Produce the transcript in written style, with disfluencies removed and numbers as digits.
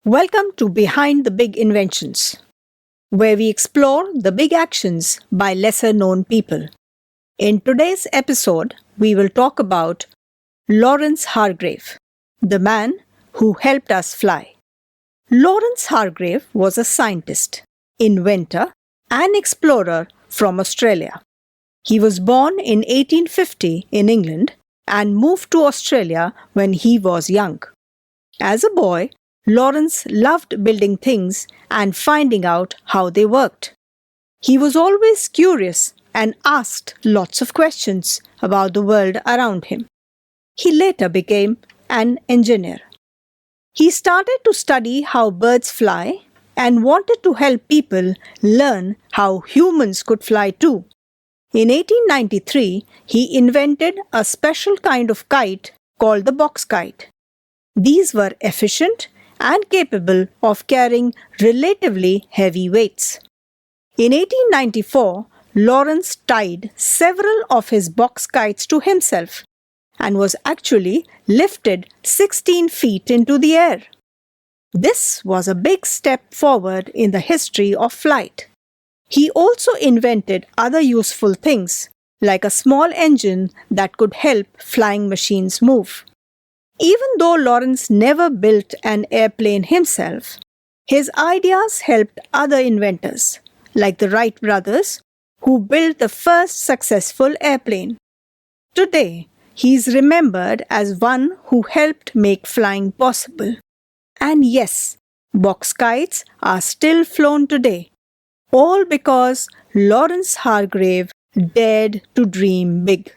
Welcome to Behind the Big Inventions, where we explore the big actions by lesser known people. In today's episode, we will talk about Lawrence Hargrave, the man who helped us fly. Lawrence Hargrave was a scientist, inventor, and explorer from Australia. He was born in 1850 in England and moved to Australia when he was young. As a boy, Lawrence loved building things and finding out how they worked. He was always curious and asked lots of questions about the world around him. He later became an engineer. He started to study how birds fly and wanted to help people learn how humans could fly too. In 1893, he invented a special kind of kite called the box kite. These were efficient and capable of carrying relatively heavy weights. In 1894, Lawrence tied several of his box kites to himself and was actually lifted 16 feet into the air. This was a big step forward in the history of flight. He also invented other useful things, like a small engine that could help flying machines move. Even though Lawrence never built an airplane himself, his ideas helped other inventors, like the Wright brothers, who built the first successful airplane. Today, he is remembered as one who helped make flying possible. And yes, box kites are still flown today, all because Lawrence Hargrave dared to dream big.